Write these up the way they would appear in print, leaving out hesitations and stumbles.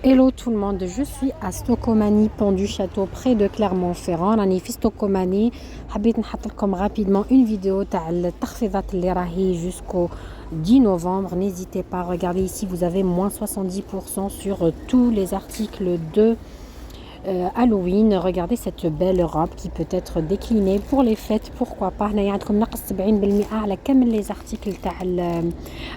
Hello tout le monde, je suis à Stocomanie, pont du château près de Clermont-Ferrand. راني في Stocomanie. حبيت نحط لكم rapidement une vidéo تاع التخفيضات اللي راهي jusqu'au 10 novembre. N'hésitez pas, regardez ici, vous avez moins 70% sur tous les articles de Halloween. Regardez cette belle robe qui peut être déclinée pour les fêtes, pourquoi pas. هنايا عندكم نقص 70% على كامل les articles تاع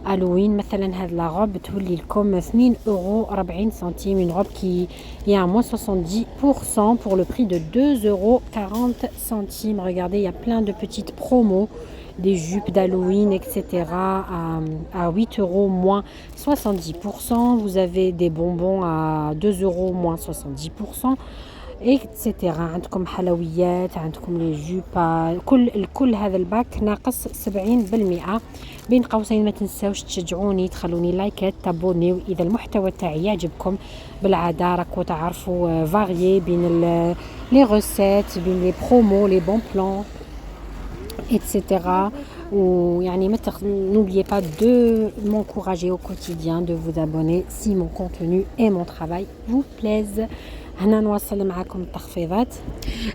Halloween. مثلا هاد la robe تولي لكم 2 € 40 centimes, une robe qui est à moins 70% pour le prix de 2 € 40 centimes. Regardez, il y a plein de petites promos, des jupes d'Halloween, etc. à 8 € moins 70%. Vous avez des bonbons à 2 € moins 70%, etc. عندكم حلويات، عندكم لي جوب، كل هذا الباك ناقص 70%. بين قوسين ما تنساوش تشجعوني، تخلوني لايكات، تابونيو اذا المحتوى تاعي يعجبكم. بالعاده راكو تعرفوا فاريي بين لي ريسيت، بين لي برومو، لي بون بلان، etc. Ou n'oubliez pas de m'encourager au quotidien, de vous abonner si mon contenu et mon travail vous plaisent. هنا نواصل معكم التخفيضات.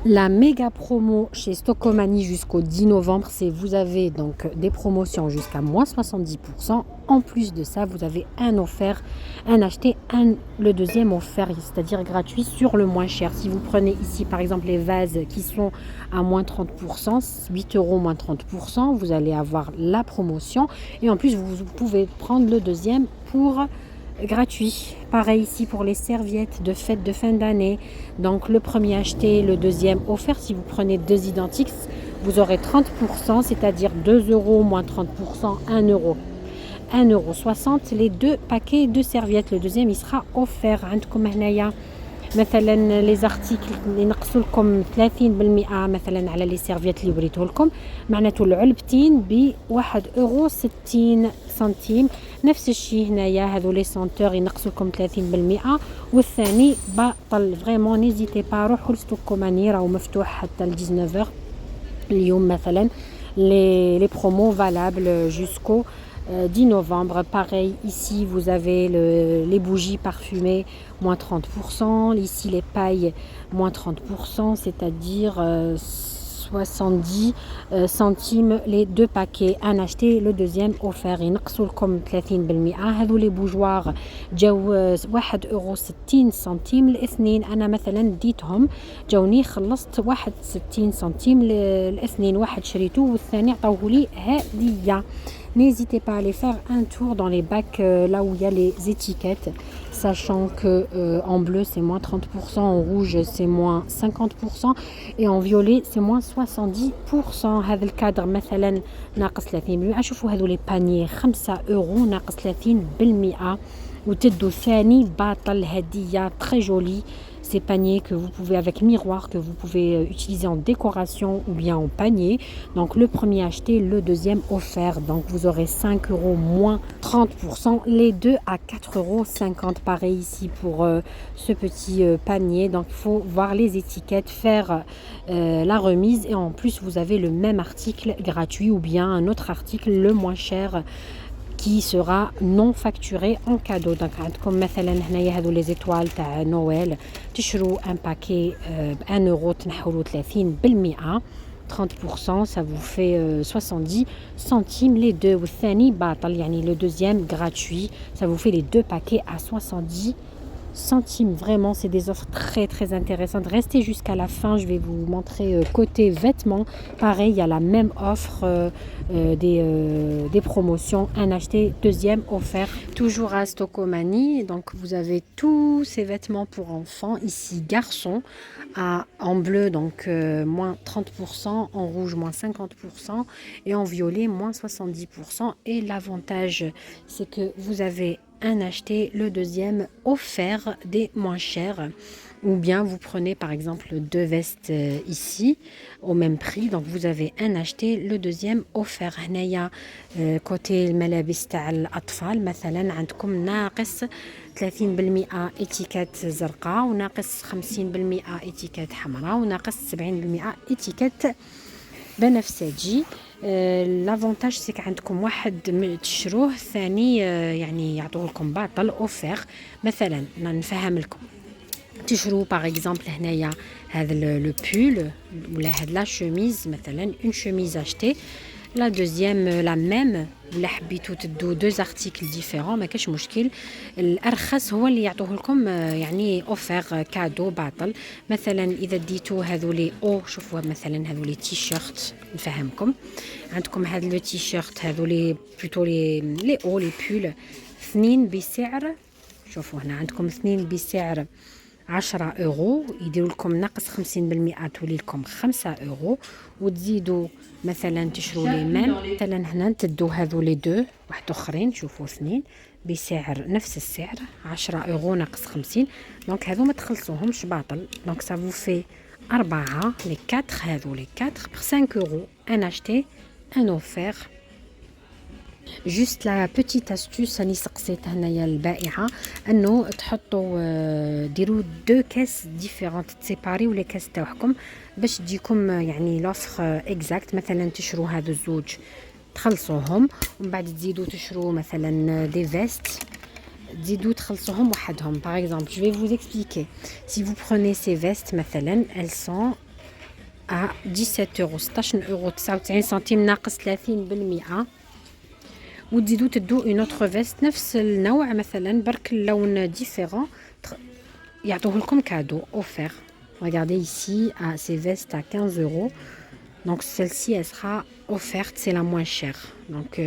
La méga promo chez Stocomanie jusqu'au 10 novembre, c'est vous avez donc des promotions jusqu'à moins 70%. En plus de ça, vous avez un offert, un acheté, le deuxième offert, c'est-à-dire gratuit sur le moins cher. Si vous prenez ici par exemple les vases qui sont à moins 30%, 8 € moins 30%, vous allez avoir la promotion. Et en plus, vous pouvez prendre le deuxième pour gratuit. Pareil ici pour les serviettes de fête de fin d'année. Donc le premier acheté, le deuxième offert. Si vous prenez deux identiques, vous aurez 30%, c'est-à-dire 2 € moins 30%, 1 €. 1,60 € les deux paquets de serviettes. Le deuxième il sera offert. عندكم هنايا مثلا لي زارتيكل اللي نقصوا لكم 30% مثلا على لي سيرفيات اللي وريته لكم، معناته العلبتين ب 1,60 € نفس الشيء هنايا. هذو لي سونتور ينقصوا لكم 30% والثاني باطل. فريمون نيزيتي با، روحوا لستوكوماني، راهو مفتوح حتى ل 19 اليوم مثلا. les promos valables jusqu'au 10 novembre. Pareil, ici vous avez les bougies parfumées, moins 30%. Ici les pailles, moins 30%, c'est-à-dire 70 centimes les deux paquets. Un acheté, le deuxième offert. ينقصوا لكم 30%. هذو les bougeoirs جاو 1,60 € الاثنين. أنا مثلا ديتهم جاوني خلصت 61 سنتيم الاثنين، واحد شريته والثاني عطاوه لي هدية. N'hésitez pas à aller faire un tour dans les bacs là où il y a les étiquettes, sachant que en bleu c'est moins 30%, en rouge c'est moins 50% et en violet c'est moins 70%. هذا الكادر مثلا ناقص 30%. شوفوا هذو لي بانيي 5 € ناقص 30%. وتدو ثاني باطل هدية très jolie. Ces paniers que vous pouvez avec miroir, que vous pouvez utiliser en décoration ou bien en panier. Donc le premier acheté, le deuxième offert. Donc vous aurez 5 € moins 30%, les deux à 4,50 €. Pareil ici pour ce petit panier. Donc il faut voir les étiquettes, faire la remise et en plus vous avez le même article gratuit ou bien un autre article le moins cher qui sera non facturé en cadeau. Donc عندكم مثلا هنايا هذو les étoiles تاع نويل، تشروا un paquet 1 € تنحولوا 30%، 30%, ça vous fait 70 centimes les deux. والثاني باطل يعني le deuxième gratuit, ça vous fait les deux paquets à 70 centimes. Vraiment, c'est des offres très très intéressantes. Restez jusqu'à la fin, je vais vous montrer côté vêtements. Pareil, il y a la même offre des promotions, un acheté, deuxième offert. Toujours à Stocomanie, donc vous avez tous ces vêtements pour enfants. Ici, garçons, en bleu, donc moins 30%, en rouge, moins 50% et en violet, moins 70%. Et l'avantage, c'est que vous avez un acheté, le deuxième offert des moins chers. Ou bien vous prenez par exemple deux vestes ici au même prix, donc vous avez un acheté, le deuxième offert. هنايا côté الملابس تاع الأطفال مثلا عندكم ناقص 30% اتيكات زرقاء، وناقص 50% اتيكات حمراء، وناقص 70% اتيكات بنفسجي. لافونتاج سيك عندكم واحد تشروه الثاني يعني يعطوه لكم باطل اوفير. مثلا نفهم لكم تشرو باغ اكزومبل هنايا هذا لو بول ولا هاد لا شوميز مثلا اون شوميز اشتي لا دوزيام لا ميم ولا حبيتو تدو دو زارتيكل ديفيرون ما كاش مشكل. الارخص هو اللي يعطوه لكم يعني اوفير كادو باطل. مثلا اذا ديتو هذولي او شوفوا مثلا هذولي تي شيرت نفهمكم عندكم هذا لو تي شيرت هذولي بلوتو لي او لي بول اثنين بسعر شوفوا هنا عندكم اثنين بسعر 10 اورو يديروا لكم ناقص 50% تولي لكم 5 اورو. وتزيدوا مثلا تشروا لي ميم مثلا هنا تدو هذو لي دو واحد اخرين شوفوا اثنين بسعر نفس السعر 10 اورو ناقص 50 دونك هذو ما تخلصوهمش باطل. دونك سا فو في 4 لي 4 هذو لي 4 ب 5 اورو ان اشتي ان اوفير. جوست لا بوتيت استوس راني سقسيت هنايا البائعه انه تحطوا ديروا دو كاس ديفيرونت تسيباريو لي كاس تاعكم باش تجيكم يعني لوفر اكزاكت. مثلا تشرو هذو الزوج تخلصوهم ومن بعد تزيدوا تشرو مثلا دي فيست تزيدوا تخلصوهم وحدهم. باغ اكزومبل جو في vous expliquer si vous prenez ces vestes مثلا elles sont à 17 euros 16 اورو 99 سنتيم ناقص 30%. وتزيدوا تدو اون اوتر فيست نفس النوع مثلا برك اللون ديفيرون يعطوه لكم كادو اوفير. Regardez ici à ces vestes à 15 euros. Donc celle-ci elle sera offerte, c'est la moins chère. Donc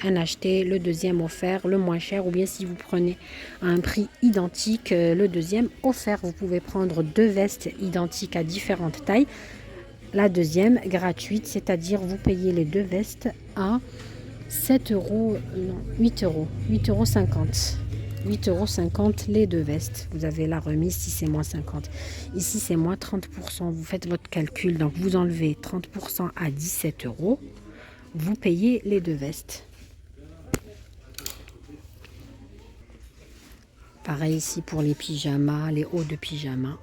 un acheté, le deuxième offert, le moins cher. Ou bien si vous prenez à un prix identique, le deuxième offert. Vous pouvez prendre deux vestes identiques à différentes tailles. La deuxième gratuite, c'est-à-dire vous payez les deux vestes à 7 euros, non, 8 euros, 8,50 euros. 8,50 € les deux vestes. Vous avez la remise si c'est moins 50. Ici, c'est moins 30%. Vous faites votre calcul. Donc, vous enlevez 30% à 17 euros. Vous payez les deux vestes. Pareil ici pour les pyjamas, les hauts de pyjama.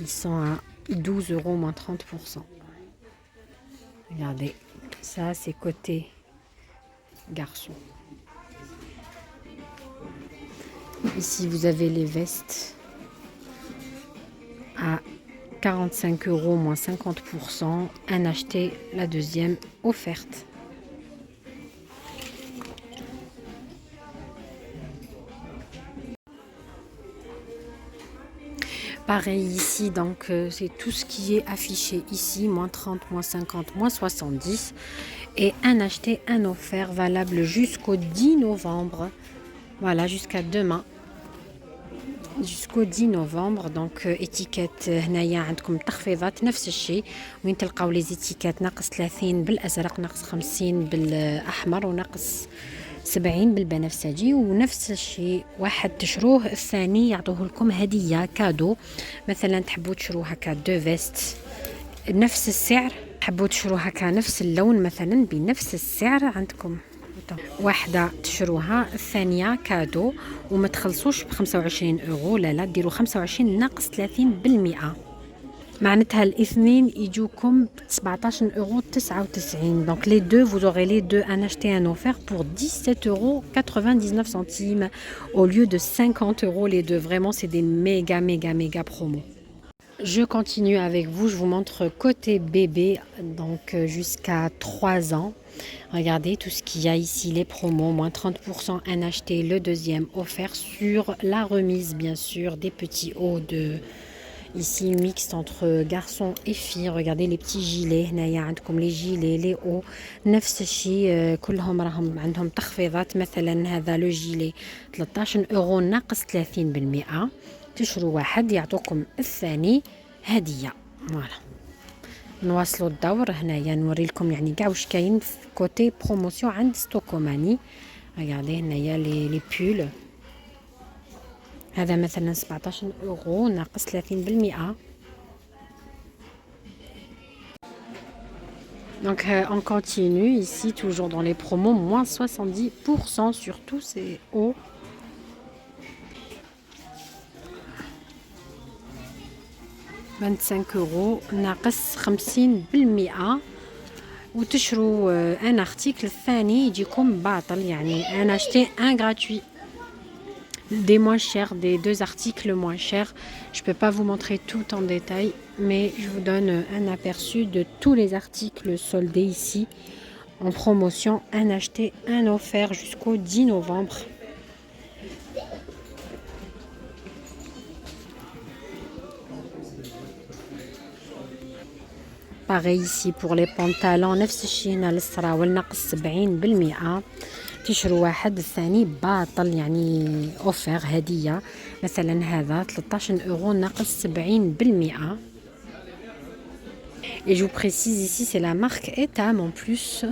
Ils sont à 12 euros moins 30%. Regardez. Ça, c'est côté garçon. Ici, vous avez les vestes à 45 euros moins 50%. Un acheté, la deuxième offerte. Pareil ici, donc c'est tout ce qui est affiché ici, moins 30, moins 50, moins 70. Et un acheté, un offert valable jusqu'au 10 novembre. Voilà, jusqu'à demain. Jusqu'au 10 novembre. Donc étiquette هنايا عندكم تخفيضات نفس الشيء. وين تلقاو لي زيتيكات ناقص 30 بالازرق ناقص 50 بالاحمر وناقص 70 بالبنفسجي. ونفس الشيء واحد تشروه الثاني يعطوه لكم هدية كادو. مثلا تحبوا تشرو هكا دو فيست نفس السعر تحبوا تشرو هكا نفس اللون مثلا بنفس السعر عندكم واحدة تشروها الثانية كادو وما تخلصوش ب 25 اورو. لا ديروا 25 ناقص 30%. معناتها الاثنين يجوكم ب 17 اورو 99. Donc les deux vous aurez les deux un acheté un offert pour 17 euros 99 centimes au lieu de 50 euros les deux. Vraiment c'est des méga promos. Je continue avec vous, je vous montre côté bébé, donc jusqu'à 3 ans. Regardez tout ce qu'il y a ici, les promos, moins 30%, un acheté, le deuxième offert sur la remise bien sûr, des petits hauts de... Ici mixte entre garçons et filles. Regardez les petits gilets هنايا عندكم les gilets les hauts نفس الشيء كلهم راهم عندهم تخفيضات. مثلا هذا لو جيلي 13 اورو ناقص 30%. تشرو واحد يعطوكم الثاني هدية. فوالا نواصلوا الدور. هنايا نوري لكم يعني كاع واش كاين في كوتي بروموسيون عند ستوكوماني. ريغاردي هنايا لي بول هذا مثلا 17 اورو ناقص 30%. Donc on continue ici toujours dans les promos, moins 70% sur tous ces hauts. €25 ناقص 50%. وتشروا ان ارتيكل الثاني يجيكم باطل يعني انا acheté un gratuit des moins chers, des deux articles moins chers. Je peux pas vous montrer tout en détail, mais je vous donne un aperçu de tous les articles soldés ici en promotion, un acheté, un offert jusqu'au 10 novembre. Pareil ici pour les pantalons نفس الشيء هنا للسراول ناقص 70%. تشروا واحد الثاني باطل يعني اوفر هدية مثلا هذا 13 اورو ناقص 70%. Et je vous précise ici c'est la marque Etam en plus.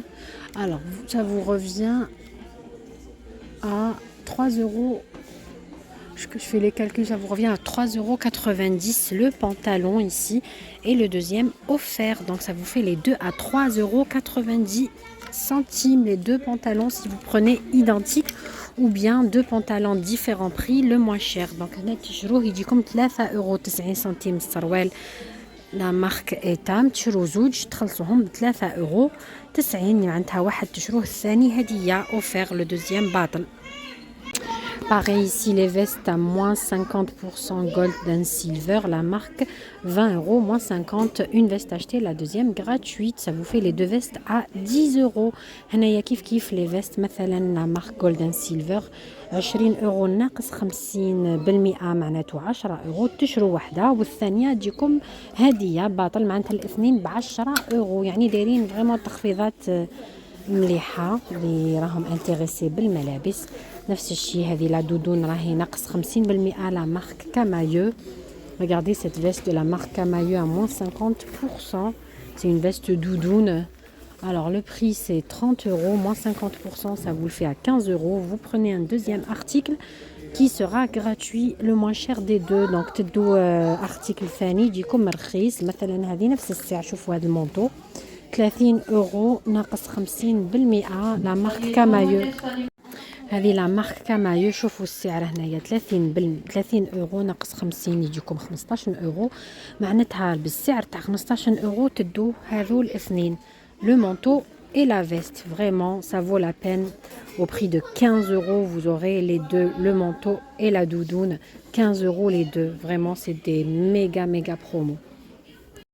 Alors ça vous revient à 3 euros. Que je fais les calculs, ça vous revient à 3,90 € le pantalon ici et le deuxième offert. Donc ça vous fait les deux à 3,90 €. Les deux pantalons si vous prenez identique ou bien deux pantalons différents prix le moins cher. Donc هنا تشروه يجيكم 3,90 € السروال لا مارك ايتام تشرو زوج تخلصوهم ب 3,90 € معناتها واحد تشروه الثاني هدية اوفر لو دوزيام باطل. Pareil ici, les vestes à moins 50% gold and silver, la marque 20 €, moins 50, une veste achetée, la deuxième gratuite. Ça vous fait les deux vestes à 10 €. هنايا كيف les vestes مثلا la marque gold and silver 20 € ناقص 50% معناته 10 € تشرو واحدة والثانية تجيكم هدية باطل معناتها الاثنين ب10 € يعني دايرين فريمون تخفيضات مليحة اللي راهم انتريسي بالملابس. نفس الشيء هذه لا دودون راهي ناقص 50% لا مارك كامايو. Regardez cette veste de la marque Camailleux à moins 50%. C'est une veste doudoune. Alors le prix c'est 30 €, moins 50%, ça vous le fait à 15 €. Vous prenez un deuxième article qui sera gratuit, le moins cher des deux. Donc تدو article ثاني يجيكم رخيص. مثلا هذه نفس السعر. شوفوا هذا المونطو 30 € ناقص 50% لا مارك كامايو. هذه لا مارك كامايو. شوفوا السعر هنايا 30 € ناقص 50 يجيكم 15 €. معناتها بالسعر تاع 15 € تدو هذو الاثنين le manteau et la veste. Vraiment ça vaut la peine. Au prix de 15 € vous aurez les deux, le manteau et la doudoune. 15 € les deux. Vraiment c'est des méga promos.